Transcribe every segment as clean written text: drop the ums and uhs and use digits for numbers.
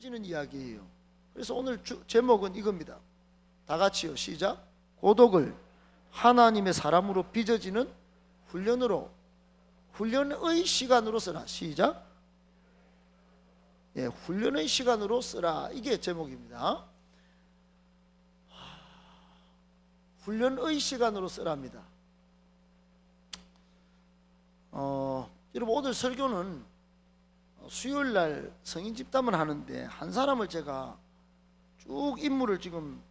빚어지는 이야기예요. 그래서 오늘 제목은 이겁니다. 다 같이요, 시작. 고독을 하나님의 사람으로 빚어지는 훈련의 시간으로 쓰라. 시작. 예, 훈련의 시간으로 쓰라. 이게 제목입니다. 훈련의 시간으로 쓰랍니다. 여러분, 오늘 설교는 수요일날 성인 집담을 하는데 한 사람을 제가 쭉 인물을 지금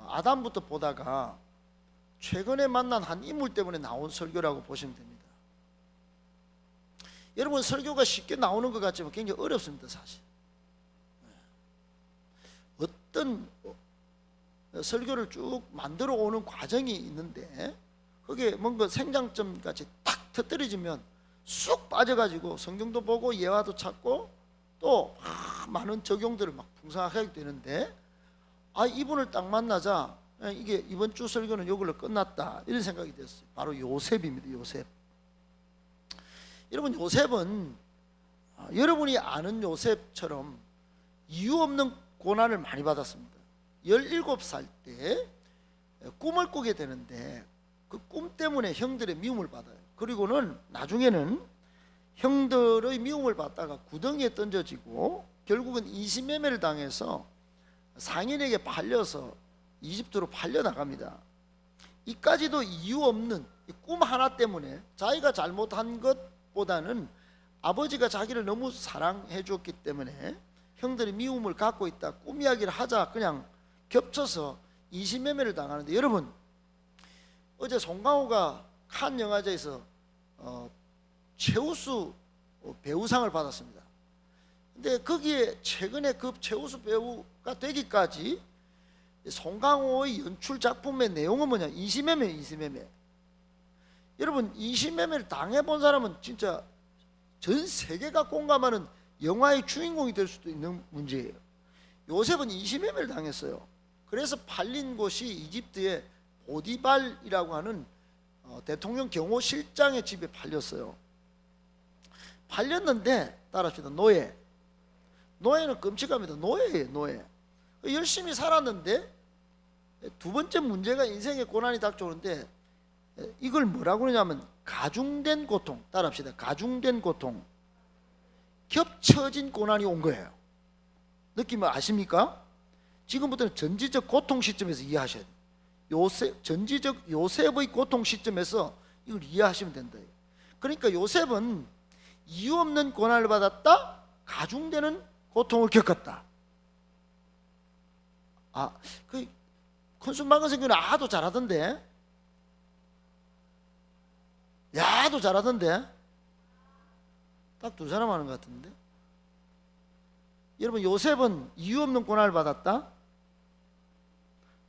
아담부터 보다가 최근에 만난 한 인물 때문에 나온 설교라고 보시면 됩니다. 여러분, 설교가 쉽게 나오는 것 같지만 굉장히 어렵습니다, 사실. 어떤 설교를 쭉 만들어 오는 과정이 있는데 그게 뭔가 생장점 같이 탁 터뜨려지면 쑥 빠져가지고 성경도 보고 예화도 찾고 또 많은 적용들을 막 풍성하게 되는데, 이분을 딱 만나자 이게 이번 주 설교는 이걸로 끝났다 이런 생각이 됐어요. 바로 요셉입니다. 요셉. 여러분, 요셉은 여러분이 아는 요셉처럼 이유 없는 고난을 많이 받았습니다. 17살 때 꿈을 꾸게 되는데 그 꿈 때문에 형들의 미움을 받아요. 그리고는 나중에는 형들의 미움을 받다가 구덩이에 던져지고 결국은 인신매매를 당해서 상인에게 팔려서 이집트로 팔려나갑니다. 이까지도 이유 없는 꿈 하나 때문에 자기가 잘못한 것보다는 아버지가 자기를 너무 사랑해 줬기 때문에 형들의 미움을 갖고 있다, 꿈 이야기를 하자 그냥 겹쳐서 인신매매를 당하는데, 여러분, 어제 송강호가 칸 영화제에서 최우수 배우상을 받았습니다. 근데 거기에 최근에 그 최우수 배우가 되기까지 송강호의 연출 작품의 내용은 뭐냐? 인신매매. 여러분, 인신매매를 당해본 사람은 진짜 전 세계가 공감하는 영화의 주인공이 될 수도 있는 문제예요. 요셉은 인신매매를 당했어요. 그래서 팔린 곳이 이집트의 보디발이라고 하는 대통령 경호실장의 집에 팔렸어요. 팔렸는데 따라합시다. 노예는 끔찍합니다. 노예예요. 노예. 열심히 살았는데 두 번째 문제가 인생의 고난이 닥쳐오는데 이걸 뭐라고 그러냐면 가중된 고통. 따라합시다. 가중된 고통. 겹쳐진 고난이 온 거예요. 느낌을 아십니까? 지금부터는 전지적 고통 시점에서 이해하셔야 돼요. 전지적 요셉의 고통 시점에서 이걸 이해하시면 된다. 그러니까 요셉은 이유 없는 고난을 받았다, 가중되는 고통을 겪었다. 그 큰순방은 생겨는 아도 잘하던데, 야도 잘하던데, 딱 두 사람 하는 것 같은데. 여러분, 요셉은 이유 없는 고난을 받았다,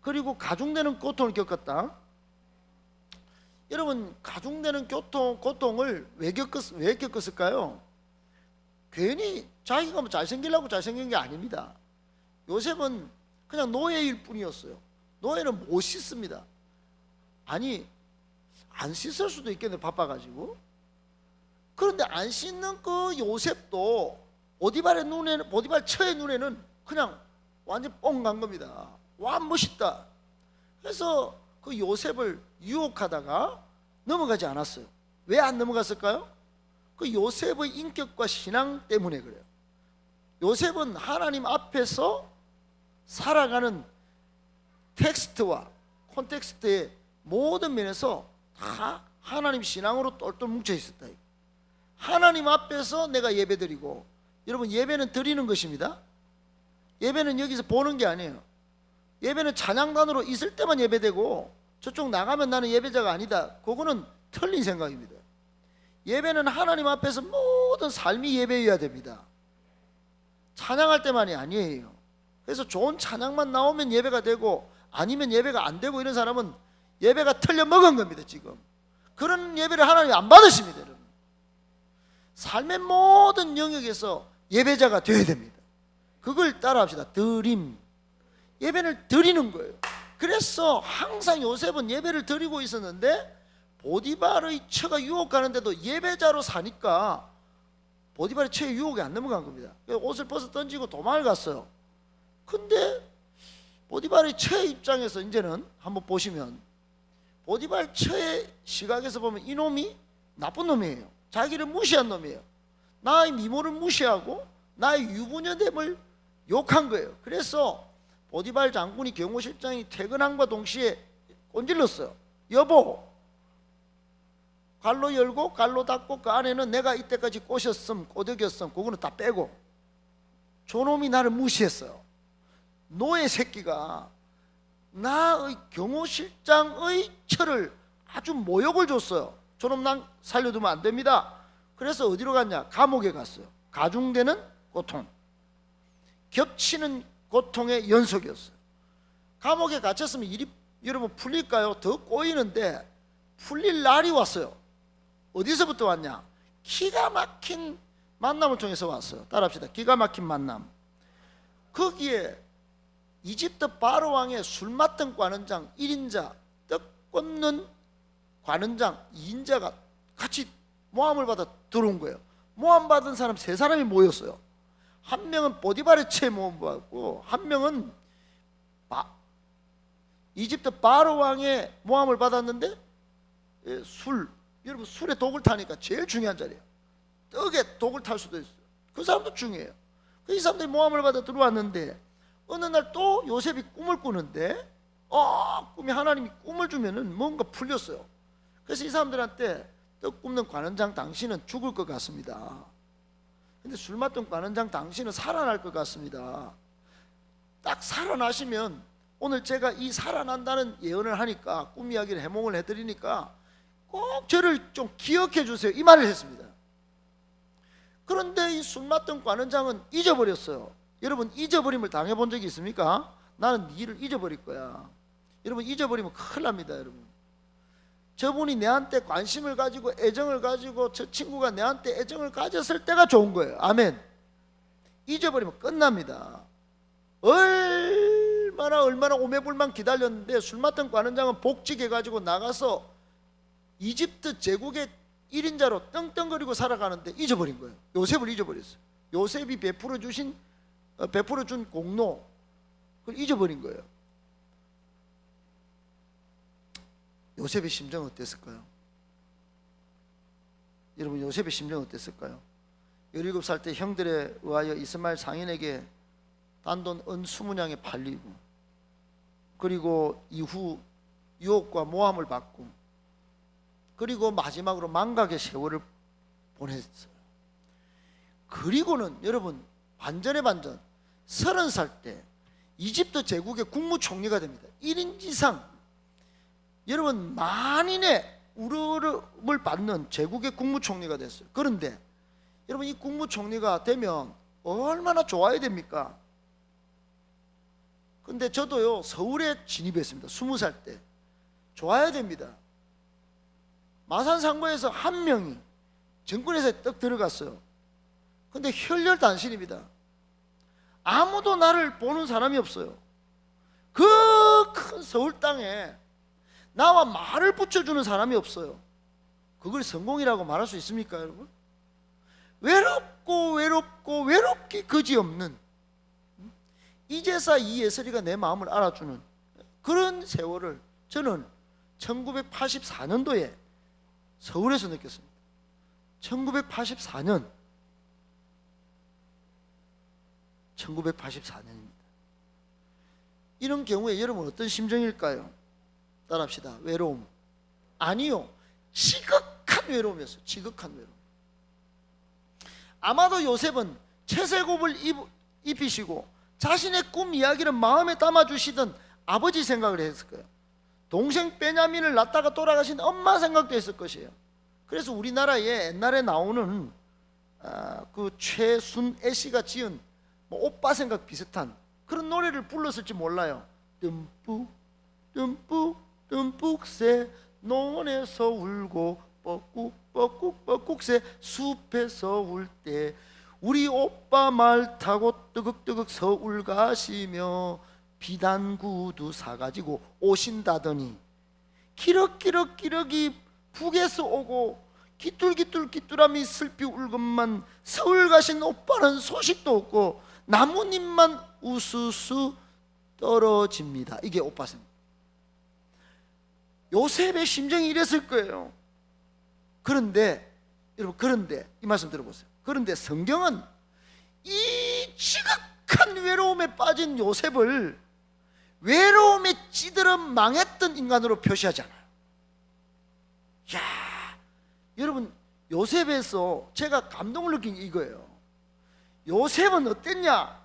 그리고 가중되는 고통을 겪었다. 여러분, 가중되는 고통을 왜 겪었을까요? 괜히 자기가 뭐 잘생기려고 잘생긴 게 아닙니다. 요셉은 그냥 노예일 뿐이었어요. 노예는 못 씻습니다. 아니, 안 씻을 수도 있겠네, 바빠가지고. 그런데 안 씻는 그 요셉도 보디발 처의 눈에는 그냥 완전 뻥 간 겁니다. 와, 멋있다. 그래서 그 요셉을 유혹하다가 넘어가지 않았어요. 왜 안 넘어갔을까요? 그 요셉의 인격과 신앙 때문에 그래요. 요셉은 하나님 앞에서 살아가는 텍스트와 콘텍스트의 모든 면에서 다 하나님 신앙으로 똘똘 뭉쳐 있었다. 하나님 앞에서 내가 예배드리고, 여러분, 예배는 드리는 것입니다. 예배는 여기서 보는 게 아니에요. 예배는 찬양단으로 있을 때만 예배되고 저쪽 나가면 나는 예배자가 아니다. 그거는 틀린 생각입니다. 예배는 하나님 앞에서 모든 삶이 예배여야 됩니다. 찬양할 때만이 아니에요. 그래서 좋은 찬양만 나오면 예배가 되고 아니면 예배가 안 되고, 이런 사람은 예배가 틀려 먹은 겁니다. 지금 그런 예배를 하나님이 안 받으십니다. 여러분, 삶의 모든 영역에서 예배자가 되어야 됩니다. 그걸 따라합시다. 드림. 예배를 드리는 거예요. 그래서 항상 요셉은 예배를 드리고 있었는데 보디발의 처가 유혹하는데도 예배자로 사니까 보디발의 최애 유혹에 안 넘어간 겁니다. 옷을 벗어 던지고 도망을 갔어요. 근데 보디발의 최애 입장에서 이제는 한번 보시면, 보디발 최애 시각에서 보면 이놈이 나쁜 놈이에요. 자기를 무시한 놈이에요. 나의 미모를 무시하고 나의 유부녀됨을 욕한 거예요. 그래서 보디발 장군이 경호실장이 퇴근함과 동시에 꼰질렀어요. 여보, 갈로 열고 갈로 닫고 그 안에는 내가 이때까지 꼬셨음 꼬덕였음 그거는 다 빼고. 저놈이 나를 무시했어요. 노예 새끼가 나의 경호실장의 처를 아주 모욕을 줬어요. 저놈 난 살려두면 안 됩니다. 그래서 어디로 갔냐? 감옥에 갔어요. 가중되는 고통, 겹치는 고통의 연속이었어요. 감옥에 갇혔으면 일이 여러분 풀릴까요? 더 꼬이는데 풀릴 날이 왔어요. 어디서부터 왔냐? 기가 막힌 만남을 통해서 왔어요. 따라합시다. 기가 막힌 만남. 거기에 이집트 바로 왕의 술 맡던 관원장 1인자, 떡 꽂는 관원장 2인자가 같이 모함을 받아 들어온 거예요. 모함 받은 사람 3사람이 모였어요. 한 명은 보디발의 채 모함 받고, 한 명은 이집트 바로 왕의 모함을 받았는데 여러분 술에 독을 타니까 제일 중요한 자리예요. 떡에 독을 탈 수도 있어요. 그 사람도 중요해요. 이 사람들이 모함을 받아 들어왔는데 어느 날 또 요셉이 꿈을 꾸는데 꿈이 하나님이 꿈을 주면은 뭔가 풀렸어요. 그래서 이 사람들한테 떡 굽는 관원장 당신은 죽을 것 같습니다. 근데 술 맡던 관원장 당신은 살아날 것 같습니다. 딱 살아나시면 오늘 제가 이 살아난다는 예언을 하니까 꿈 이야기를 해몽을 해드리니까 꼭 저를 좀 기억해 주세요. 이 말을 했습니다. 그런데 이 술 맡던 관원장은 잊어버렸어요. 여러분 잊어버림을 당해본 적이 있습니까? 나는 네 일을 잊어버릴 거야. 여러분 잊어버리면 큰일 납니다. 여러분 저분이 내한테 관심을 가지고 애정을 가지고 저 친구가 내한테 애정을 가졌을 때가 좋은 거예요. 아멘. 잊어버리면 끝납니다. 얼마나 오매불만 기다렸는데 술 맡던 관원장은 복직해가지고 나가서 이집트 제국의 1인자로 떵떵거리고 살아가는데 잊어버린 거예요. 요셉을 잊어버렸어요. 요셉이 베풀어 준 공로, 그걸 잊어버린 거예요. 요셉의 심정은 어땠을까요? 여러분 요셉의 심정은 어땠을까요? 17살 때 형들에 의하여 이스마엘 상인에게 단돈 은 20냥에 팔리고, 그리고 이후 유혹과 모함을 받고, 그리고 마지막으로 망각의 세월을 보냈어요. 그리고는 여러분 반전의 반전, 30살 때 이집트 제국의 국무총리가 됩니다. 1인지상 여러분 만인의 우러름을 받는 제국의 국무총리가 됐어요. 그런데 여러분 이 국무총리가 되면 얼마나 좋아야 됩니까? 근데 저도요 서울에 진입했습니다. 20살 때. 좋아야 됩니다. 마산상고에서 한 명이 정권에서 떡 들어갔어요. 근데 혈혈단신입니다. 아무도 나를 보는 사람이 없어요. 그 큰 서울 땅에 나와 말을 붙여주는 사람이 없어요. 그걸 성공이라고 말할 수 있습니까 여러분? 외롭기 그지없는 이제사 이예슬이가 내 마음을 알아주는 그런 세월을 저는 1984년도에 서울에서 느꼈습니다. 1984년입니다. 이런 경우에 여러분 어떤 심정일까요? 따라합시다. 외로움. 아니요, 지극한 외로움이었어요. 지극한 외로움. 아마도 요셉은 채색옷을 입히시고 자신의 꿈 이야기를 마음에 담아주시던 아버지 생각을 했을 거예요. 동생 베냐민을 낳다가 돌아가신 엄마 생각도 했을 것이에요. 그래서 우리나라에 옛날에 나오는 그 최순애 씨가 지은 뭐 오빠 생각 비슷한 그런 노래를 불렀을지 몰라요. 듬뿍 듬뿍 듬뿍새 논에서 울고 뻐꾹 숲에서 울 때 우리 오빠 말 타고 뜨극뜨극 서울 가시며 비단 구두 사가지고 오신다더니 기럭기럭이 북에서 오고 기뚤기뚤함이 슬피 울것만 서울 가신 오빠는 소식도 없고 나무님만 우수수 떨어집니다. 이게 오빠 생. 요셉의 심정이 이랬을 거예요. 그런데 여러분, 그런데 이 말씀 들어보세요. 그런데 성경은 이 지극한 외로움에 빠진 요셉을 외로움에 찌들어 망했던 인간으로 표시하지 않아요. 야, 여러분, 요셉에서 제가 감동을 느낀 게 이거예요. 요셉은 어땠냐?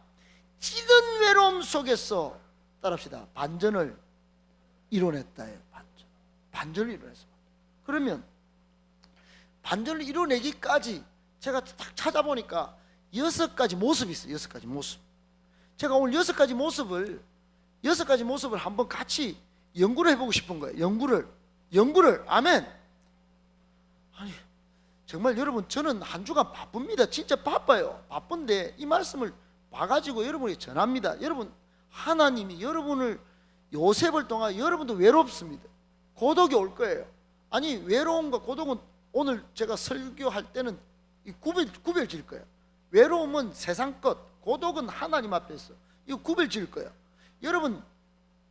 찌든 외로움 속에서 따라합시다. 반전을 이뤄냈다예요. 반전을 이뤄냈어. 그러면 반전을 이뤄내기까지 제가 딱 찾아보니까 6가지 모습이 있어요. 6가지 모습. 제가 오늘 6가지 모습을 한번 같이 연구를 해보고 싶은 거예요. 연구를. 아멘. 아니, 정말 여러분, 저는 한 주간 바쁩니다. 진짜 바빠요. 바쁜데 이 말씀을 봐가지고 여러분에게 전합니다. 여러분, 하나님이 여러분을, 요셉을 통하여 여러분도 외롭습니다. 고독이 올 거예요. 아니, 외로움과 고독은 오늘 제가 설교할 때는 구별 지을 거예요. 외로움은 세상 것, 고독은 하나님 앞에서 이거 구별 지을 거예요. 여러분,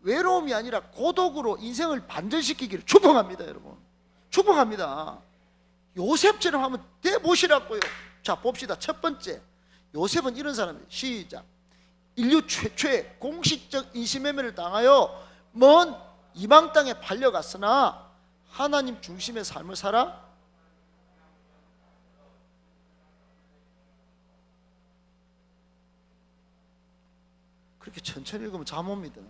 외로움이 아니라 고독으로 인생을 반전시키기를 축복합니다. 여러분, 축복합니다. 요셉처럼 한번 돼보시라고요. 자, 봅시다. 첫 번째, 요셉은 이런 사람이에요. 시작. 인류 최초의 공식적 인신매매를 당하여 먼 이방 땅에 팔려갔으나 하나님 중심의 삶을 살아 그렇게 천천히 읽으면 잠 옵니다.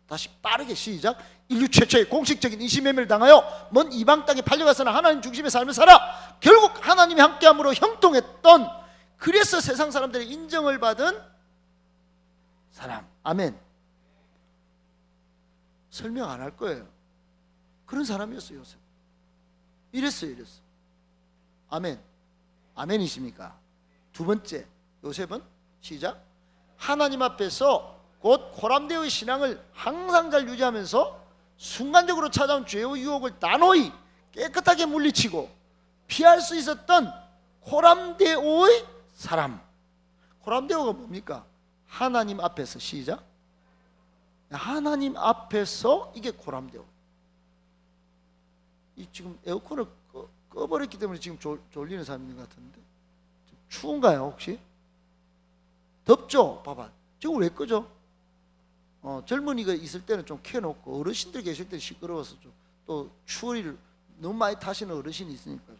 다시 빠르게 시작. 인류 최초의 공식적인 인신매매를 당하여 먼 이방 땅에 팔려갔으나 하나님 중심의 삶을 살아 결국 하나님이 함께함으로 형통했던, 그래서 세상 사람들의 인정을 받은 사람. 아멘. 설명 안 할 거예요. 그런 사람이었어요. 요셉. 이랬어요. 아멘. 아멘이십니까? 두 번째, 요셉은 시작. 하나님 앞에서 곧 코람데오의 신앙을 항상 잘 유지하면서 순간적으로 찾아온 죄의 유혹을 단호히 깨끗하게 물리치고 피할 수 있었던 코람데오의 사람. 코람데오가 뭡니까? 하나님 앞에서. 시작. 하나님 앞에서, 이게 코람데오. 이 지금 에어컨을 꺼버렸기 때문에 지금 졸리는 사람이 있는 것 같은데, 추운가요 혹시? 덥죠? 봐봐, 지금 왜 끄죠? 젊은이가 있을 때는 좀 켜놓고 어르신들 계실 때 시끄러워서 좀, 또 추위를 너무 많이 타시는 어르신이 있으니까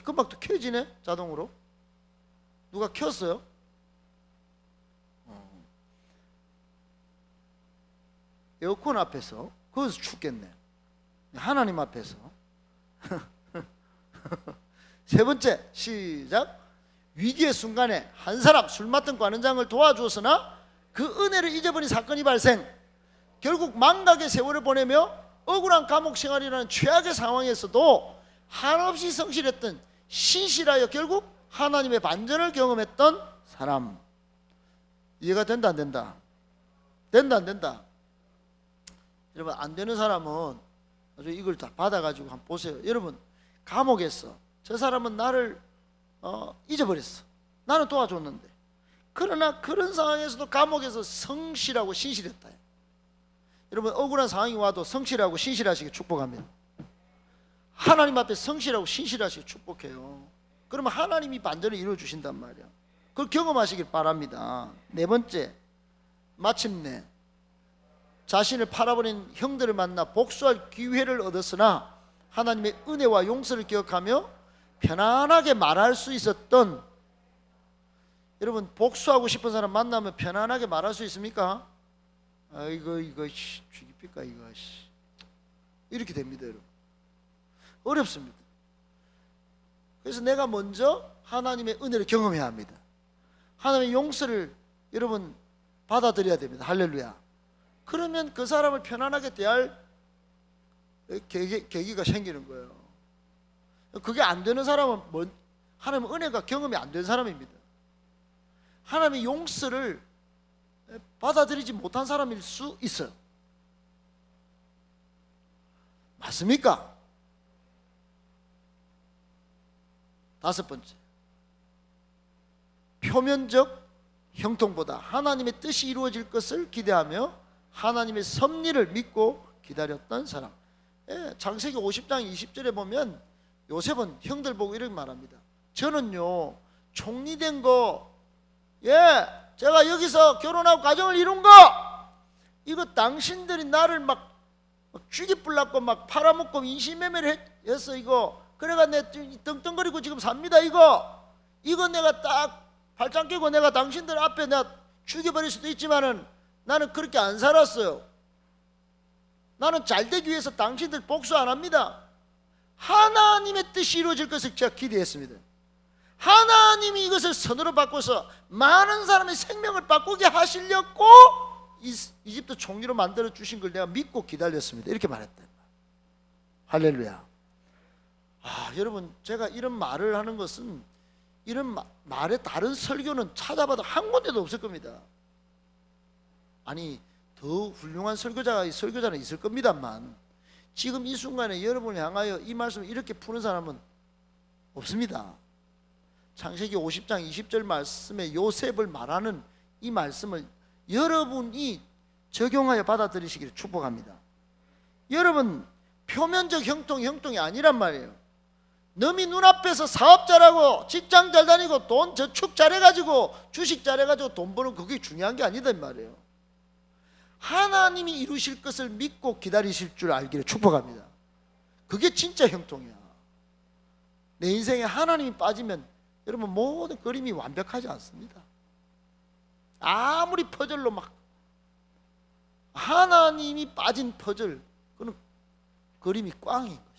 금방 또 켜지네 자동으로. 누가 켰어요? 에어컨 앞에서, 거기서 춥겠네. 하나님 앞에서. 세 번째, 시작. 위기의 순간에 한 사람, 술 맡은 관원장을 도와주었으나 그 은혜를 잊어버린 사건이 발생. 결국 망각의 세월을 보내며 억울한 감옥 생활이라는 최악의 상황에서도 한없이 성실했던, 신실하여 결국 하나님의 반전을 경험했던 사람. 이해가 된다 안 된다? 된다 안 된다? 여러분, 안 되는 사람은 아주 이걸 다 받아가지고 한번 보세요. 여러분, 감옥에서 저 사람은 나를 잊어버렸어. 나는 도와줬는데. 그러나 그런 상황에서도 감옥에서 성실하고 신실했다. 여러분, 억울한 상황이 와도 성실하고 신실하시길 축복합니다. 하나님 앞에 성실하고 신실하시길 축복해요. 그러면 하나님이 반전을 이루어주신단 말이야. 그걸 경험하시길 바랍니다. 네 번째, 마침내 자신을 팔아버린 형들을 만나 복수할 기회를 얻었으나 하나님의 은혜와 용서를 기억하며 편안하게 말할 수 있었던, 여러분, 복수하고 싶은 사람 만나면 편안하게 말할 수 있습니까? 이거 죽입니까 이거 이렇게 됩니다. 여러분, 어렵습니다. 그래서 내가 먼저 하나님의 은혜를 경험해야 합니다. 하나님의 용서를 여러분 받아들여야 됩니다. 할렐루야. 그러면 그 사람을 편안하게 대할 계기가 생기는 거예요. 그게 안 되는 사람은 하나님의 은혜가 경험이 안 된 사람입니다. 하나님의 용서를 받아들이지 못한 사람일 수 있어요. 맞습니까? 다섯 번째, 표면적 형통보다 하나님의 뜻이 이루어질 것을 기대하며 하나님의 섭리를 믿고 기다렸던 사람. 창세기 50장 20절에 보면 요셉은 형들 보고 이렇게 말합니다. 저는요 총리된 거, 제가 여기서 결혼하고 가정을 이룬 거, 이거 당신들이 나를 막 쥐기뿔났고 막 팔아먹고 인신매매를 했어. 이거 그래가 내 떵떵거리고 지금 삽니다. 이거 내가 딱 발짱 끼고 내가 당신들 앞에 내가 죽여버릴 수도 있지만은 나는 그렇게 안 살았어요. 나는 잘되기 위해서 당신들 복수 안 합니다. 하나님의 뜻이 이루어질 것을 제가 기대했습니다. 하나님이 이것을 선으로 바꿔서 많은 사람의 생명을 바꾸게 하시려고 이집트 총리로 만들어 주신 걸 내가 믿고 기다렸습니다. 이렇게 말했다. 할렐루야. 여러분, 제가 이런 말을 하는 것은, 이런 말의 다른 설교는 찾아봐도 한 군데도 없을 겁니다. 아니, 더 훌륭한 설교자는 있을 겁니다만, 지금 이 순간에 여러분을 향하여 이 말씀을 이렇게 푸는 사람은 없습니다. 창세기 50장 20절 말씀에 요셉을 말하는 이 말씀을 여러분이 적용하여 받아들이시기를 축복합니다. 여러분, 표면적 형통이 아니란 말이에요. 너희 눈앞에서 사업 잘하고 직장 잘 다니고 돈 저축 잘해가지고 주식 잘해가지고 돈 버는 그게 중요한 게 아니다 이 말이에요. 하나님이 이루실 것을 믿고 기다리실 줄 알기를 축복합니다. 그게 진짜 형통이야. 내 인생에 하나님이 빠지면 여러분 모든 그림이 완벽하지 않습니다. 아무리 퍼즐로 막 하나님이 빠진 퍼즐, 그는 그림이 꽝인 것입니다.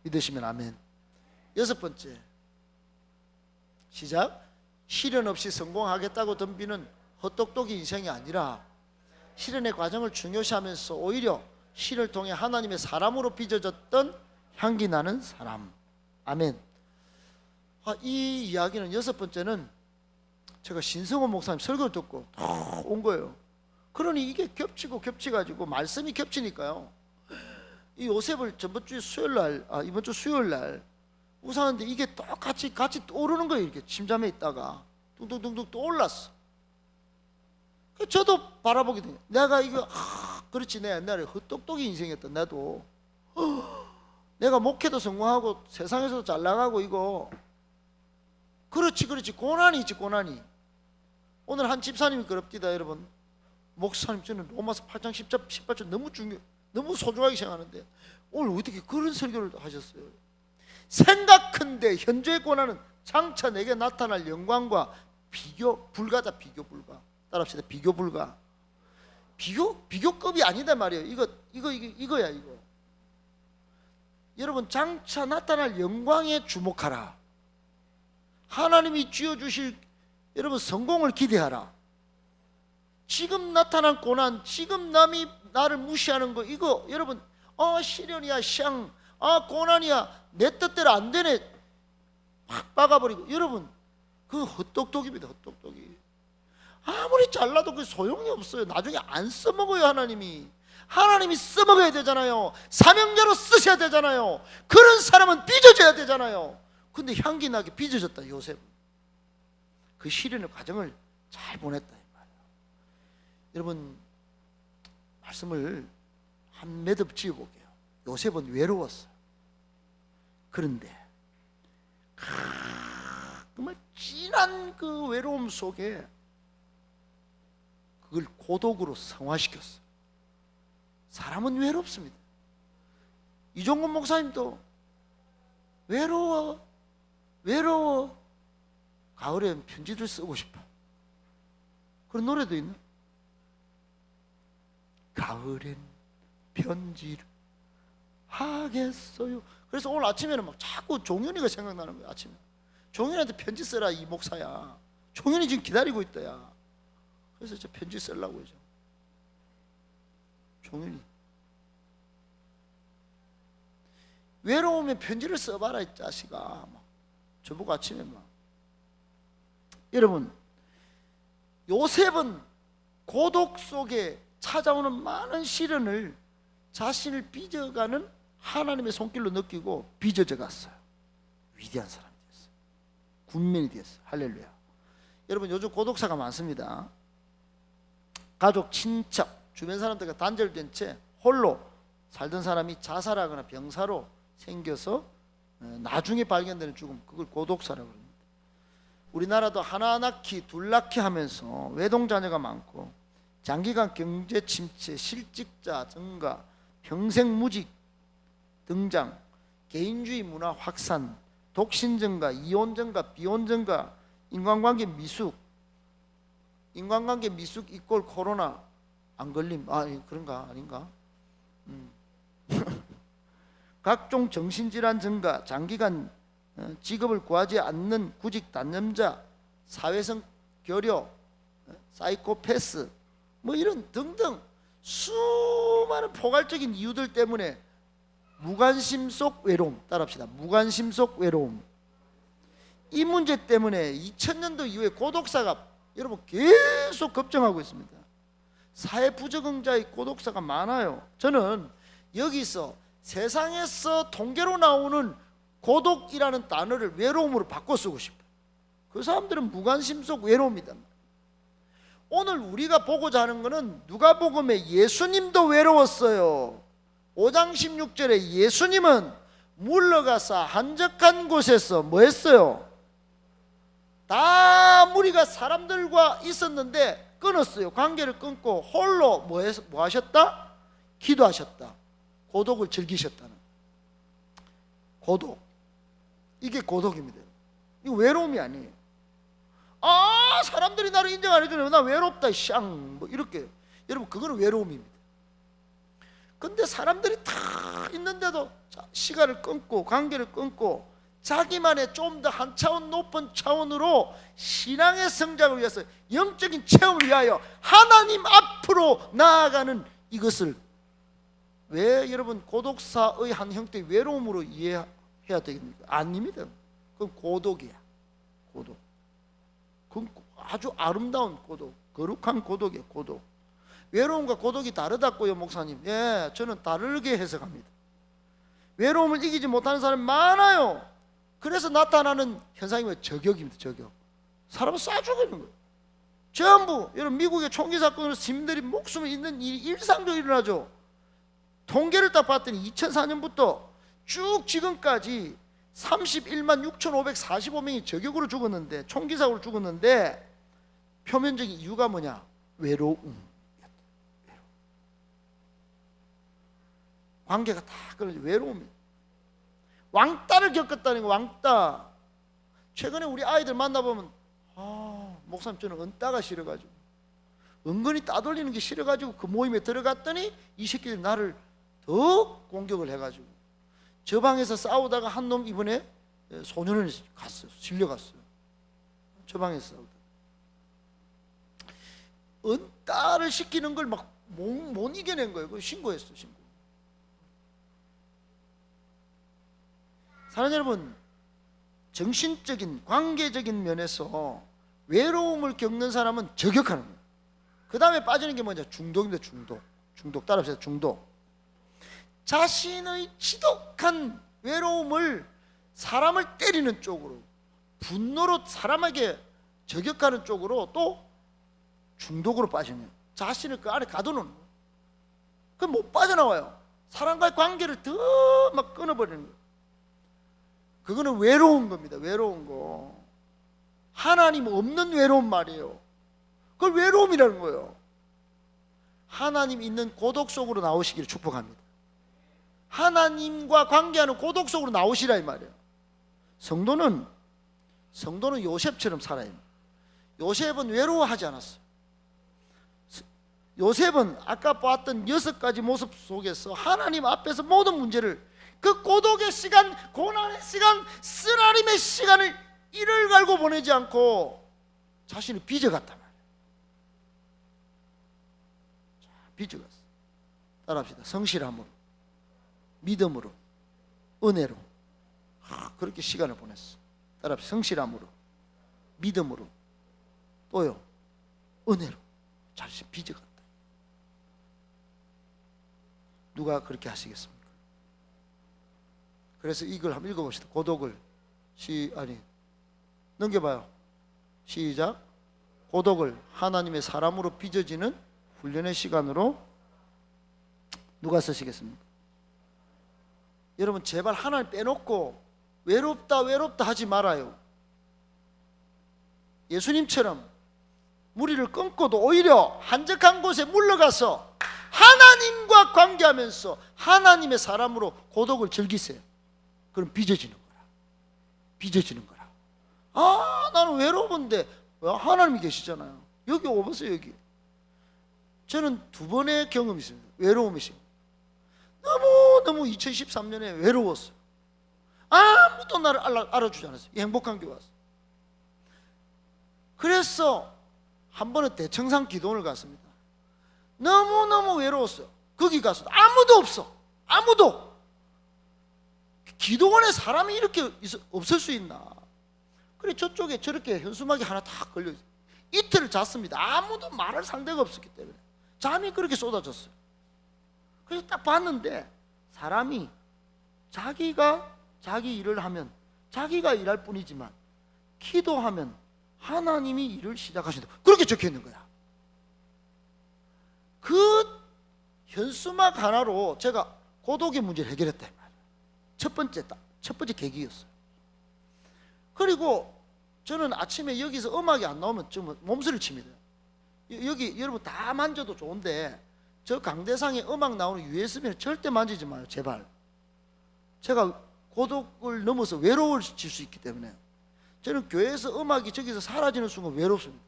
믿으시면 아멘. 여섯 번째, 시작. 시련 없이 성공하겠다고 덤비는 헛똑똑이 인생이 아니라 시련의 과정을 중요시하면서 오히려 시를 통해 하나님의 사람으로 빚어졌던 향기 나는 사람. 아멘. 이 이야기는, 여섯 번째는 제가 신성호 목사님 설교를 듣고 온 거예요. 그러니 이게 겹치가지고 말씀이 겹치니까요, 이 요셉을 이번 주 수요일 날 우사하는데 이게 똑같이 같이 떠오르는 거예요. 이렇게 침잠에 있다가 둥둥둥둥 떠올랐어. 저도 바라보게 돼요. 내가 이거 그렇지, 내 옛날에 헛똑똑이 인생이었던 나도 내가 목회도 성공하고 세상에서도 잘 나가고 이거 그렇지 고난이 있지. 고난이. 오늘 한 집사님이 그럽디다. 여러분, 목사님 저는 로마서 8장 18절 너무 소중하게 생각하는데 오늘 어떻게 그런 설교를 하셨어요? 생각컨대 현재의 고난은 장차 내게 나타날 영광과 비교 불가다. 비교 불가. 따라합시다. 비교 불가. 비교급이 아니다 말이에요. 이거야. 여러분, 장차 나타날 영광에 주목하라. 하나님이 쥐어주실 여러분 성공을 기대하라. 지금 나타난 고난, 지금 남이 나를 무시하는 거, 이거 여러분 시련이야, 고난이야, 내 뜻대로 안 되네, 확 박아버리고. 여러분, 그 헛똑똑입니다. 헛똑똑이. 아무리 잘나도 그 소용이 없어요. 나중에 안 써먹어요. 하나님이 써먹어야 되잖아요. 사명자로 쓰셔야 되잖아요. 그런 사람은 빚어져야 되잖아요. 근데 향기 나게 빚어졌다. 요셉은 그 시련의 과정을 잘 보냈다 이 말이에요. 여러분, 말씀을 한 매듭 지어볼게요. 요셉은 외로웠어요. 그런데 정말 진한 그 외로움 속에 그걸 고독으로 성화시켰어요. 사람은 외롭습니다. 이종건 목사님도 외로워 가을엔 편지를 쓰고 싶어. 그런 노래도 있네. 가을엔 편지를 하겠어요. 그래서 오늘 아침에는 막 자꾸 종현이가 생각나는 거야. 아침에 종현이한테 편지 써라. 이 목사야, 종현이 지금 기다리고 있다야. 그래서 저 편지 쓰려고 해죠. 종현이 외로우면 편지를 써봐라 이 자식아. 막 저보고 아침에 막. 여러분, 요셉은 고독 속에 찾아오는 많은 시련을 자신을 빚어가는 하나님의 손길로 느끼고 빚어져 갔어요. 위대한 사람이 됐어요. 군민이 됐어요. 할렐루야. 여러분, 요즘 고독사가 많습니다. 가족, 친척, 주변 사람들과 단절된 채 홀로 살던 사람이 자살하거나 병사로 생겨서 나중에 발견되는 죽음, 그걸 고독사라고 합니다. 우리나라도 하나 낳기 둘 낳기 하면서 외동자녀가 많고 장기간 경제 침체, 실직자 증가, 평생 무직 등장, 개인주의 문화 확산, 독신 증가, 이혼 증가, 비혼 증가, 인간관계 미숙 이꼴 코로나 안 걸림. 그런가 아닌가? 각종 정신질환 증가, 장기간 직업을 구하지 않는 구직 단념자, 사회성 결여, 사이코패스, 뭐 이런 등등 수많은 포괄적인 이유들 때문에 무관심 속 외로움, 따라합시다. 무관심 속 외로움. 이 문제 때문에 2000년도 이후에 고독사가 여러분 계속 급증하고 있습니다. 사회 부적응자의 고독사가 많아요. 저는 여기서 세상에서 통계로 나오는 고독이라는 단어를 외로움으로 바꿔 쓰고 싶어요. 그 사람들은 무관심 속 외로움이다. 오늘 우리가 보고자 하는 것은 누가복음에 예수님도 외로웠어요. 5장 16절에 예수님은 물러가서 한적한 곳에서 뭐 했어요? 다 무리가 사람들과 있었는데 끊었어요. 관계를 끊고 홀로 뭐 하셨다? 기도하셨다. 고독을 즐기셨다는. 고독. 이게 고독입니다. 이거 외로움이 아니에요. 사람들이 나를 인정 안 해주네. 나 외롭다. 뭐 이렇게. 여러분, 그거는 외로움입니다. 근데 사람들이 다 있는데도 시간을 끊고 관계를 끊고 자기만의 좀 더 한 차원 높은 차원으로 신앙의 성장을 위해서 영적인 체험을 위하여 하나님 앞으로 나아가는 이것을 왜 여러분 고독사의 한 형태의 외로움으로 이해해야 되겠습니까? 아닙니다. 그건 고독이야. 고독. 그건 아주 아름다운 고독, 거룩한 고독이에요. 고독. 외로움과 고독이 다르다고요, 목사님. 예, 저는 다르게 해석합니다. 외로움을 이기지 못하는 사람이 많아요. 그래서 나타나는 현상이 뭐예요? 저격입니다. 저격. 사람을 쏴 죽이는 거예요. 전부 여러분, 미국의 총기 사건으로 시민들이 목숨을 잃는 일이 일상적으로 일어나죠. 통계를 딱 봤더니 2004년부터 쭉 지금까지 31만 6,545명이 저격으로 죽었는데, 총기 사고로 죽었는데 표면적인 이유가 뭐냐? 외로움. 관계가 다 그런 외로움이에요. 왕따를 겪었다는 거. 왕따. 최근에 우리 아이들 만나보면 목사님 저는 은따가 싫어가지고, 은근히 따돌리는 게 싫어가지고 그 모임에 들어갔더니 이 새끼들이 나를 더 공격을 해가지고 저 방에서 싸우다가 한 놈 이번에 소년을 갔어요. 실려갔어요. 저 방에서 싸우다. 은따를 시키는 걸 막 못 이겨낸 거예요. 그걸 신고했어요. 신고. 사랑하는 여러분, 정신적인 관계적인 면에서 외로움을 겪는 사람은 저격하는 거예요. 그 다음에 빠지는 게 뭐냐? 중독입니다. 중독 따라합시다. 중독. 자신의 지독한 외로움을 사람을 때리는 쪽으로, 분노로 사람에게 저격하는 쪽으로 또 중독으로 빠지는, 자신을 그 안에 가두는 거예요. 그럼 못 빠져나와요. 사람과의 관계를 더 막 끊어버리는 거예요. 그거는 외로운 겁니다. 외로운 거. 하나님 없는 외로운 말이에요. 그걸 외로움이라는 거예요. 하나님 있는 고독 속으로 나오시기를 축복합니다. 하나님과 관계하는 고독 속으로 나오시라 이 말이에요. 성도는 요셉처럼 살아야 합니다. 요셉은 외로워하지 않았어요. 요셉은 아까 봤던 6가지 모습 속에서 하나님 앞에서 모든 문제를, 그 고독의 시간, 고난의 시간, 쓰라림의 시간을 이를 갈고 보내지 않고 자신을 빚어갔단 말이에요. 빚어갔어. 따라합시다. 성실함으로, 믿음으로, 은혜로 그렇게 시간을 보냈어. 따라합시다. 성실함으로, 믿음으로, 또요 은혜로 자신을 빚어갔다. 누가 그렇게 하시겠습니까? 그래서 이걸 한번 읽어봅시다. 고독을 넘겨봐요. 시작. 고독을 하나님의 사람으로 빚어지는 훈련의 시간으로. 누가 쓰시겠습니까? 여러분 제발 하나님 빼놓고 외롭다 하지 말아요. 예수님처럼 무리를 끊고도 오히려 한적한 곳에 물러가서 하나님과 관계하면서 하나님의 사람으로 고독을 즐기세요. 그럼 빚어지는 거라. 아, 나는 외로운데 하나님이 계시잖아요. 여기 오보세요. 여기 저는 2번의 경험이 있습니다. 외로움이 있습니다. 너무 2013년에 외로웠어요. 아무도 나를 알아주지 않았어요. 이 행복한 교회 와서. 그래서 한 번은 대청산 기도원을 갔습니다. 너무너무 외로웠어요. 거기 가서 아무도 없어. 아무도. 기도원에 사람이 이렇게 없을 수 있나. 그래 저쪽에 저렇게 현수막이 하나 딱 걸려있어요. 이틀을 잤습니다. 아무도 말할 상대가 없었기 때문에 잠이 그렇게 쏟아졌어요. 그래서 딱 봤는데 사람이 자기가 자기 일을 하면 자기가 일할 뿐이지만 기도하면 하나님이 일을 시작하신다. 그렇게 적혀 있는 거야. 그 현수막 하나로 제가 고독의 문제를 해결했다 말이야. 첫 번째 계기였어요. 그리고 저는 아침에 여기서 음악이 안 나오면 좀 몸서리를 칩니다. 여기 여러분 다 만져도 좋은데 저 강대상에 음악 나오는 USB는 절대 만지지 마요. 제발. 제가 고독을 넘어서 외로워질 수 있기 때문에 저는 교회에서 음악이 저기서 사라지는 순간 외롭습니다.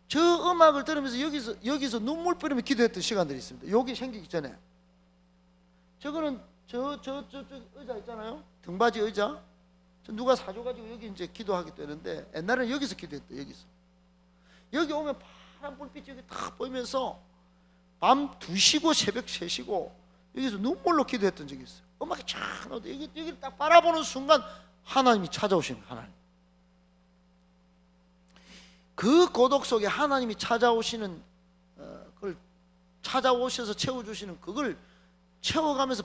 저 음악을 들으면서 여기서 눈물 뿌리며 기도했던 시간들이 있습니다. 여기 생기기 전에. 저거는 저 의자 있잖아요. 등받이 의자. 저 누가 사줘가지고 여기 이제 기도하게 되는데 옛날에는 여기서 기도했대. 여기 오면 파란 불빛이 여기 딱 보이면서 밤 2시고 새벽 3시고 여기서 눈물로 기도했던 적이 있어요. 음악이 쫙 나오고 여기를 딱 바라보는 순간 하나님이 찾아오시는 거예요. 하나님. 그 고독 속에 하나님이 찾아오시는 그걸 찾아오셔서 채워주시는 그걸 채워가면서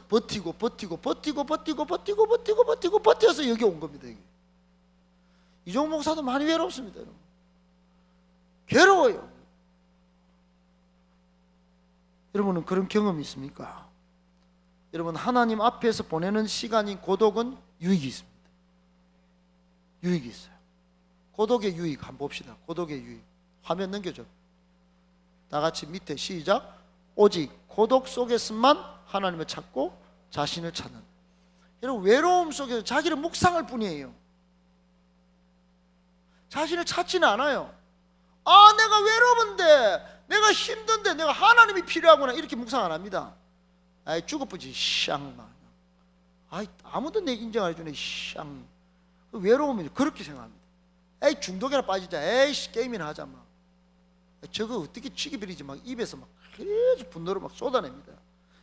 버텨서 여기 온 겁니다. 여기. 이종 목사도 많이 외롭습니다. 여러분. 괴로워요. 여러분은 그런 경험이 있습니까? 여러분 하나님 앞에서 보내는 시간인 고독은 유익이 있습니다. 유익이 있어요. 고독의 유익 한번 봅시다. 고독의 유익. 화면 넘겨줘. 다 같이 밑에 시작. 오직 고독 속에서만 하나님을 찾고 자신을 찾는. 여러분 외로움 속에서 자기를 묵상할 뿐이에요. 자신을 찾지는 않아요. 아, 내가 외로운데, 내가 힘든데, 내가 하나님이 필요하구나 이렇게 묵상 안 합니다. 아이 죽어보지 샹만. 아이 아무도 내 인정 안 해주네 샹. 그 외로움이 그렇게 생각합니다. 에이 중독이나 빠지자. 에이씨 게임이나 하자 막. 저거 어떻게 치기비리지 막 입에서 막 계속 분노를 막 쏟아냅니다.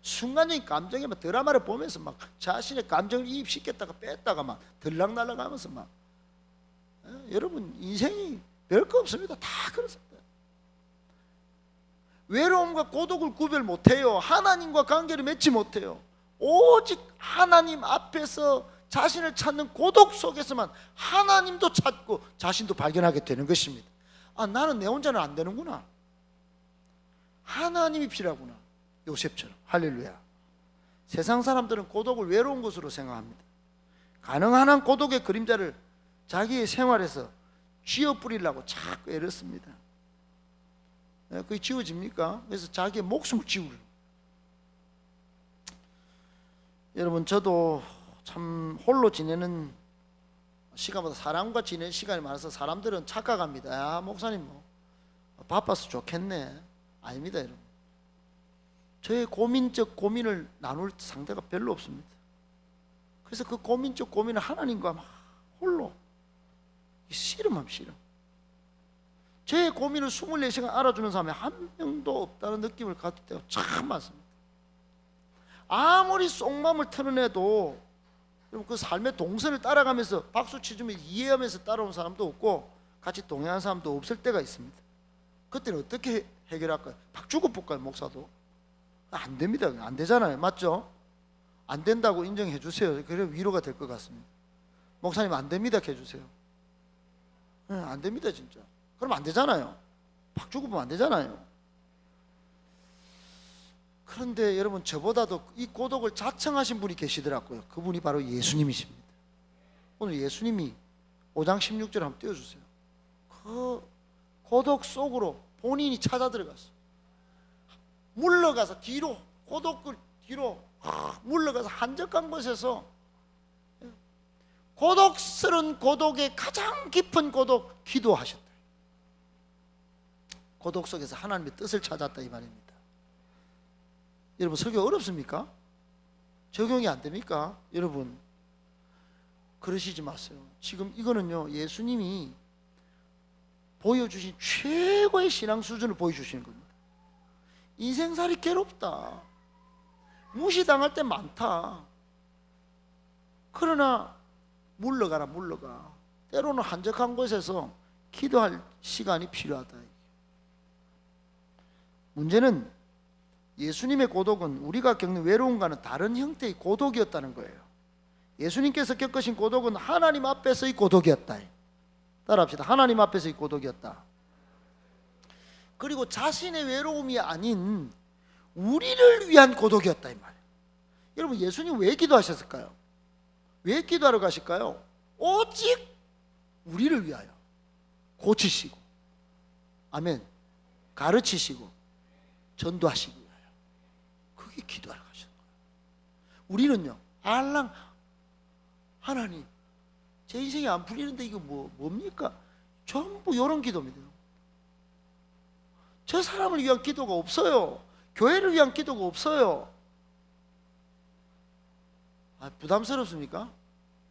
순간적인 감정에 막 드라마를 보면서 막 자신의 감정을 이입시켰다가 뺐다가 막 들락날락하면서 막. 여러분 인생이 별거 없습니다. 다 그렇습니다. 외로움과 고독을 구별 못해요. 하나님과 관계를 맺지 못해요. 오직 하나님 앞에서 자신을 찾는 고독 속에서만 하나님도 찾고 자신도 발견하게 되는 것입니다. 아, 나는 내 혼자는 안 되는구나. 하나님이 필요하구나. 요셉처럼. 할렐루야. 세상 사람들은 고독을 외로운 것으로 생각합니다. 가능한 한 고독의 그림자를 자기의 생활에서 쥐어 뿌리려고 자꾸 애를 씁니다. 그게 지워집니까? 그래서 자기의 목숨을 지우려. 여러분 저도 참 홀로 지내는 시간보다 사람과 지내는 시간이 많아서 사람들은 착각합니다. 야 목사님 뭐 바빠서 좋겠네. 아닙니다 여러분. 저의 고민적 고민을 나눌 상대가 별로 없습니다. 그래서 그 고민적 고민을 하나님과 막 홀로 씨름함 씨름. 제 고민을 24시간 알아주는 사람이 한 명도 없다는 느낌을 가질 때가 참 많습니다. 아무리 속마음을 털어내도 그 삶의 동선을 따라가면서 박수 치주며 이해하면서 따라온 사람도 없고 같이 동행한 사람도 없을 때가 있습니다. 그때는 어떻게 해결할까요? 박 죽어볼까요? 목사도? 안 됩니다. 안 되잖아요. 맞죠? 안 된다고 인정해 주세요. 그래 위로가 될 것 같습니다. 목사님 안 됩니다 해주세요. 네, 안 됩니다 진짜. 그럼 안 되잖아요. 팍 주고 보면 안 되잖아요. 그런데 여러분, 저보다도 이 고독을 자청하신 분이 계시더라고요. 그분이 바로 예수님이십니다. 오늘 예수님이 5장 16절 한번 띄워주세요. 그 고독 속으로 본인이 찾아 들어갔어. 물러가서 뒤로, 고독을 뒤로 물러가서 한적한 곳에서 고독스러운 고독의 가장 깊은 고독, 기도하셨다. 고독 속에서 하나님의 뜻을 찾았다 이 말입니다. 여러분, 설교 어렵습니까? 적용이 안 됩니까? 여러분, 그러시지 마세요. 지금 이거는요, 예수님이 보여주신 최고의 신앙 수준을 보여주시는 겁니다. 인생살이 괴롭다, 무시당할 때 많다. 그러나 물러가라, 물러가. 때로는 한적한 곳에서 기도할 시간이 필요하다. 문제는 예수님의 고독은 우리가 겪는 외로움과는 다른 형태의 고독이었다는 거예요. 예수님께서 겪으신 고독은 하나님 앞에서의 고독이었다. 따라합시다. 하나님 앞에서의 고독이었다. 그리고 자신의 외로움이 아닌 우리를 위한 고독이었다 이 말이에요. 여러분, 예수님 왜 기도하셨을까요? 왜 기도하러 가실까요? 오직 우리를 위하여 고치시고, 아멘, 가르치시고 전도하시기 위하여. 그게 기도하러 가시는 거예요. 우리는요, 알랑 하나님, 제 인생이 안 풀리는데 이거 뭡니까? 전부 이런 기도입니다. 저 사람을 위한 기도가 없어요. 교회를 위한 기도가 없어요. 부담스럽습니까?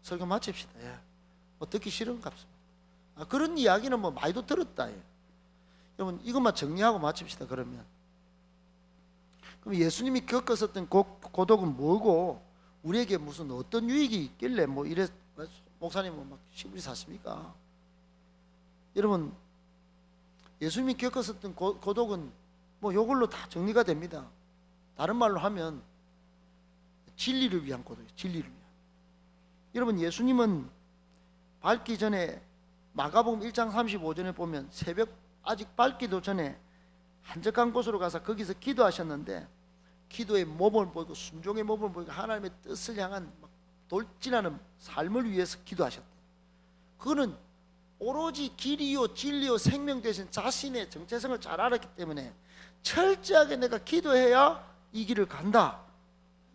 설교 마칩시다. 예. 듣기 싫은 값입니다. 그런 이야기는 많이도 들었다. 예. 여러분, 이것만 정리하고 마칩시다. 그러면 예수님이 겪었었던 고독은 뭐고, 우리에게 무슨 어떤 유익이 있길래 이래 목사님은 막 시부리 샀습니까? 여러분, 예수님이 겪었었던 고독은 이걸로 다 정리가 됩니다. 다른 말로 하면 진리를 위한 고독이에요. 진리를 위한. 여러분, 예수님은 밝기 전에 마가복음 1장 35절에 보면 새벽 아직 밝기도 전에 한적한 곳으로 가서 거기서 기도하셨는데, 기도의 모범을 보이고 순종의 모범을 보이고 하나님의 뜻을 향한 돌진하는 삶을 위해서 기도하셨다. 그거는 오로지 길이요 진리요 생명 되신 자신의 정체성을 잘 알았기 때문에 철저하게 내가 기도해야 이 길을 간다.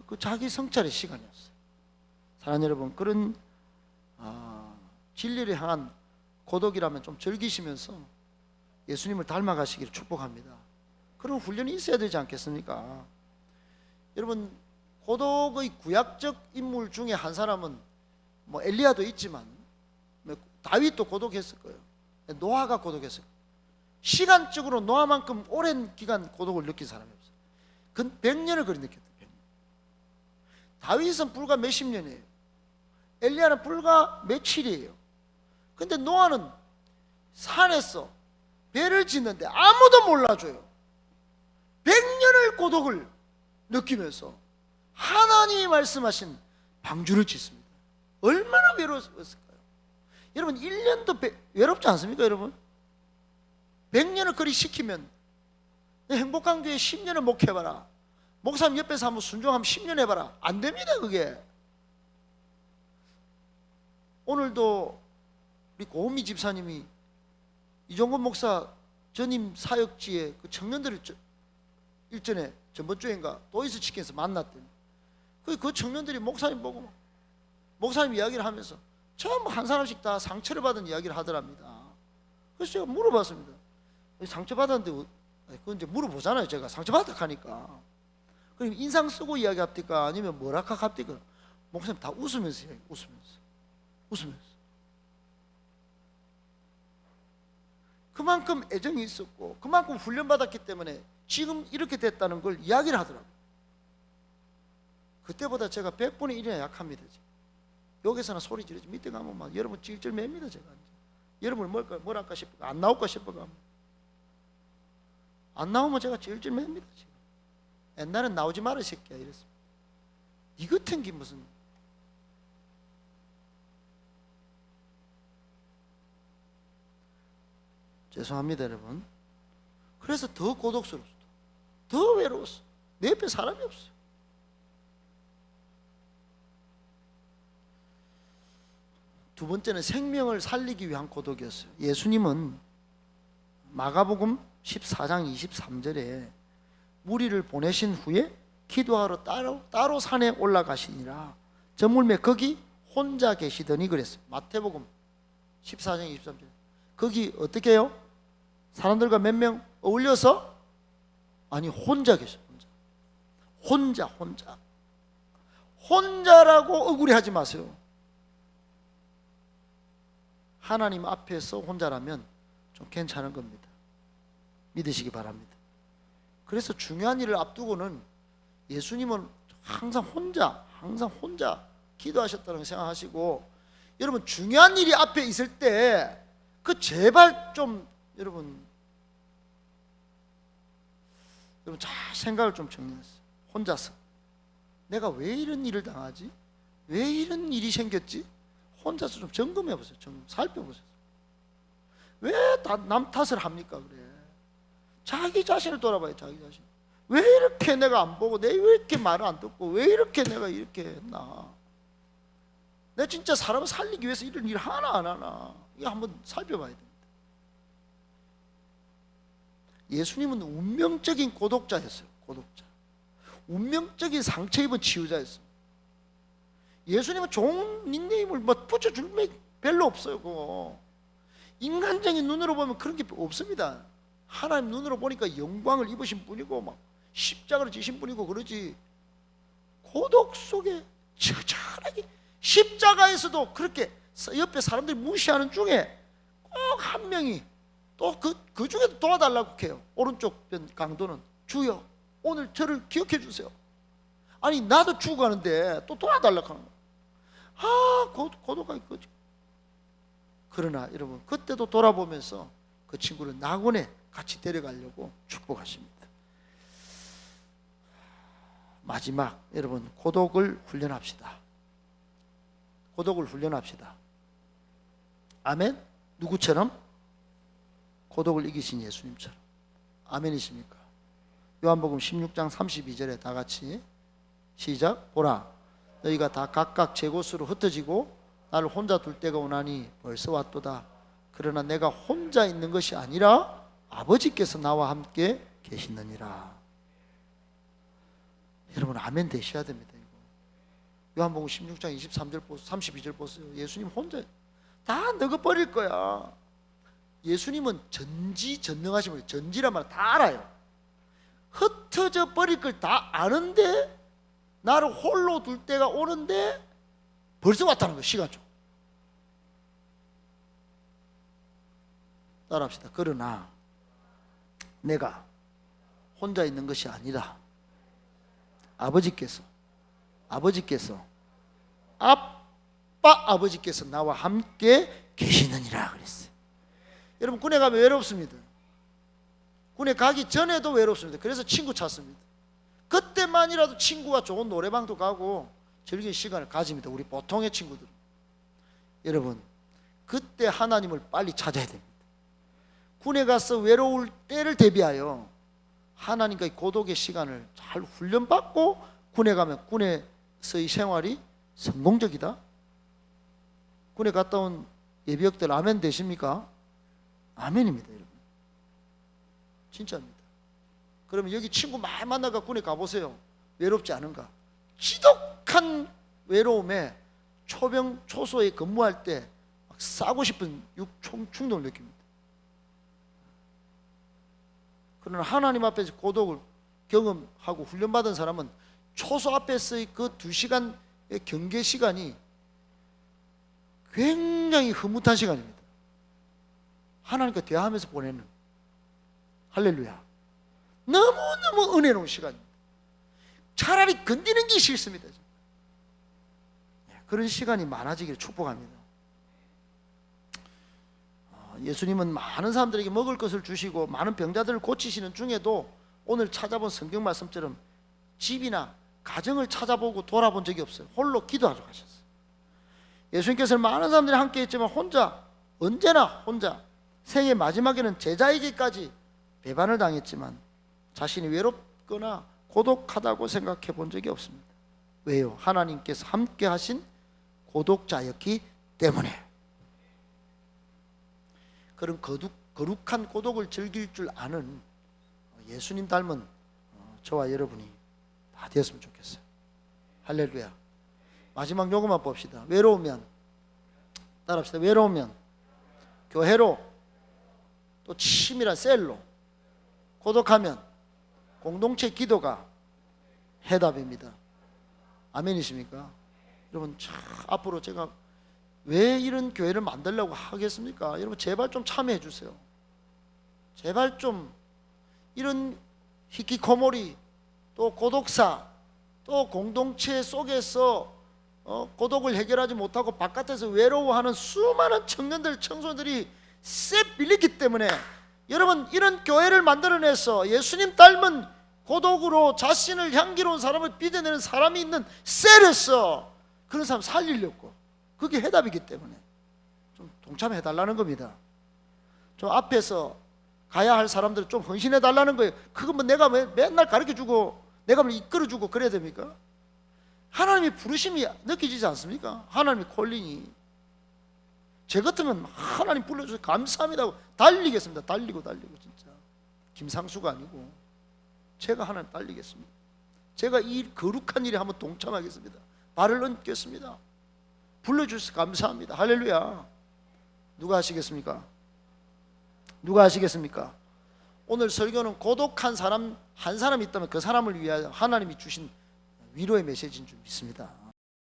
그 자기 성찰의 시간이었어요. 사랑하는 여러분, 그런 진리를 향한 고독이라면 좀 즐기시면서 예수님을 닮아가시기를 축복합니다. 그런 훈련이 있어야 되지 않겠습니까? 여러분, 고독의 구약적 인물 중에 한 사람은 엘리야도 있지만 다윗도 고독했을 거예요. 노아가 고독했을 거예요. 시간적으로 노아만큼 오랜 기간 고독을 느낀 사람이 없어요. 그건 100년을 그리 느꼈다. 100년. 다윗은 불과 몇십 년이에요. 엘리야는 불과 며칠이에요. 근데 노아는 산에서 배를 짓는데 아무도 몰라줘요. 100년을 고독을 느끼면서 하나님이 말씀하신 방주를 짓습니다. 얼마나 외로웠을까요? 여러분, 1년도 외롭지 않습니까? 여러분, 100년을 그리 시키면 행복한 교회 10년을 목회해봐라. 목사님 옆에서 한번 순종하면 10년 해봐라. 안 됩니다. 그게. 오늘도 우리 고은미 집사님이 이종건 목사 전임 사역지에 그 청년들을 일전에 전번주에인가 도이스 치킨에서 만났더니 그 청년들이 목사님 보고 목사님 이야기를 하면서 전부 한 사람씩 다 상처를 받은 이야기를 하더랍니다. 그래서 제가 물어봤습니다. 상처받았는데, 그건 이제 물어보잖아요. 제가 상처받았다 하니까. 그럼 인상 쓰고 이야기합니까? 아니면 뭐라 합니까? 목사님 다 웃으면서 이야기, 웃으면서. 그만큼 애정이 있었고 그만큼 훈련받았기 때문에 지금 이렇게 됐다는 걸 이야기를 하더라고요. 그때보다 제가 100분의 1이나 약합니다. 지금. 여기서는 소리 지르지 밑에 가면 막 여러분 찔찔 맵니다. 제가 여러분 뭘 할까 싶어, 안 나올까 싶어가 안 나오면 제가 찔찔 맵니다. 지금. 옛날엔 나오지 마라 새끼야 이랬습니다. 이 같은 게 무슨 죄송합니다 여러분. 그래서 더 고독스러웠어. 더 외로웠어. 내 옆에 사람이 없어요. 두 번째는 생명을 살리기 위한 고독이었어요. 예수님은 마가복음 14장 23절에 무리를 보내신 후에 기도하러 따로 산에 올라가시니라. 저물매 거기 혼자 계시더니 그랬어요. 마태복음 14장 23절. 거기 어떻게 해요? 사람들과 몇 명 어울려서? 아니, 혼자 계셔. 혼자. 혼자라고 억울해하지 마세요. 하나님 앞에서 혼자라면 좀 괜찮은 겁니다. 믿으시기 바랍니다. 그래서 중요한 일을 앞두고는 예수님은 항상 혼자 기도하셨다는 걸 생각하시고, 여러분 중요한 일이 앞에 있을 때 그 제발 좀 여러분 잘 생각을 좀 정리하세요. 혼자서 내가 왜 이런 일을 당하지? 왜 이런 일이 생겼지? 혼자서 좀 점검해 보세요. 살펴보세요. 왜 남 탓을 합니까? 그래. 자기 자신을 돌아봐요. 자기 자신. 왜 이렇게 내가 안 보고, 왜 이렇게 말을 안 듣고, 왜 이렇게 내가 이렇게 했나? 내가 진짜 사람을 살리기 위해서 이런 일 하나 안 하나? 이거 한번 살펴봐야 됩니다. 예수님은 운명적인 고독자였어요. 고독자. 운명적인 상처 입은 치유자였어요. 예수님은 좋은 닉네임을 붙여줄 게 별로 없어요. 그거. 인간적인 눈으로 보면 그런 게 없습니다. 하나님 눈으로 보니까 영광을 입으신 분이고 막 십자가를 지신 분이고 그러지. 고독 속에 처절하게 십자가에서도 그렇게 옆에 사람들이 무시하는 중에 꼭 한 명이 또 그 중에도 도와달라고 해요. 오른쪽 편 강도는 주여 오늘 저를 기억해 주세요. 아니 나도 죽어가는데 또 도와달라고 하는 거예요. 고독하게 거죠. 그러나 여러분 그때도 돌아보면서 그 친구를 낙원에 같이 데려가려고 축복하십니다. 마지막 여러분 고독을 훈련합시다. 고독을 훈련합시다. 아멘. 누구처럼? 고독을 이기신 예수님처럼. 아멘이십니까? 요한복음 16장 32절에 다 같이 시작. 보라 너희가 다 각각 제 곳으로 흩어지고 나를 혼자 둘 때가 오나니 벌써 왔도다. 그러나 내가 혼자 있는 것이 아니라 아버지께서 나와 함께 계시느니라. 여러분 아멘 되셔야 됩니다. 이거. 요한복음 16장 23절 32절 보세요. 예수님 혼자 다 늙어버릴 거야. 예수님은 전지전능하신 분이에요. 전지란 말 다 알아요. 흩어져 버릴 걸 다 아는데 나를 홀로 둘 때가 오는데 벌써 왔다는 거예요. 시간 좀 따라합시다. 그러나 내가 혼자 있는 것이 아니라 아버지께서 아버지께서 나와 함께 계시느니라 그랬어요. 여러분 군에 가면 외롭습니다. 군에 가기 전에도 외롭습니다. 그래서 친구 찾습니다. 그때만이라도 친구가 좋은 노래방도 가고 즐길 시간을 가집니다. 우리 보통의 친구들. 여러분 그때 하나님을 빨리 찾아야 됩니다. 군에 가서 외로울 때를 대비하여 하나님과의 고독의 시간을 잘 훈련받고 군에 가면 군에서의 생활이 성공적이다. 군에 갔다 온 예비역들 아멘 되십니까? 아멘입니다 여러분. 진짜입니다. 그러면 여기 친구 많이 만나가 군에 가보세요. 외롭지 않은가? 지독한 외로움에 초병 초소에 근무할 때 막 싸고 싶은 충동을 느낍니다. 그러나 하나님 앞에서 고독을 경험하고 훈련받은 사람은 초소 앞에서의 그 2시간의 경계 시간이 굉장히 흐뭇한 시간입니다. 하나님과 대화하면서 보내는. 할렐루야. 너무너무 은혜로운 시간입니다. 차라리 건드리는 게 싫습니다. 그런 시간이 많아지기를 축복합니다. 예수님은 많은 사람들에게 먹을 것을 주시고 많은 병자들을 고치시는 중에도 오늘 찾아본 성경 말씀처럼 집이나 가정을 찾아보고 돌아본 적이 없어요. 홀로 기도하러 가셨어요. 예수님께서는 많은 사람들이 함께 했지만 혼자, 언제나 혼자 생의 마지막에는 제자에게까지 배반을 당했지만 자신이 외롭거나 고독하다고 생각해 본 적이 없습니다. 왜요? 하나님께서 함께 하신 고독자였기 때문에. 그런 거룩한 고독을 즐길 줄 아는 예수님 닮은 저와 여러분이 다 되었으면 좋겠어요. 할렐루야. 마지막 요것만 봅시다. 외로우면, 따라합시다. 외로우면 교회로, 또 치밀한 셀로, 고독하면 공동체 기도가 해답입니다. 아멘이십니까? 여러분, 앞으로 제가 왜 이런 교회를 만들려고 하겠습니까? 여러분 제발 좀 참여해 주세요. 제발 좀 이런 히키코모리, 또 고독사, 또 공동체 속에서 고독을 해결하지 못하고 바깥에서 외로워하는 수많은 청년들, 청소년들이 쎄 빌리기 때문에 여러분 이런 교회를 만들어내서 예수님 닮은 고독으로 자신을 향기로운 사람을 빚어내는 사람이 있는 셀에서 그런 사람 살리려고, 그게 해답이기 때문에 좀 동참해 달라는 겁니다. 좀 앞에서 가야 할 사람들 좀 헌신해 달라는 거예요. 그거 뭐 내가 맨날 가르쳐 주고 내가 뭐 이끌어 주고 그래야 됩니까? 하나님의 부르심이 느껴지지 않습니까? 하나님의 콜링이. 제 같으면 하나님 불러주셔서 감사합니다 하고 달리겠습니다. 달리고 진짜 김상수가 아니고 제가 하나님 달리겠습니다. 제가 이 거룩한 일에 한번 동참하겠습니다. 발을 얹겠습니다. 불러주셔서 감사합니다. 할렐루야. 누가 하시겠습니까? 누가 하시겠습니까? 오늘 설교는 고독한 사람 한 사람이 있다면 그 사람을 위하여 하나님이 주신 위로의 메시지인 줄 믿습니다.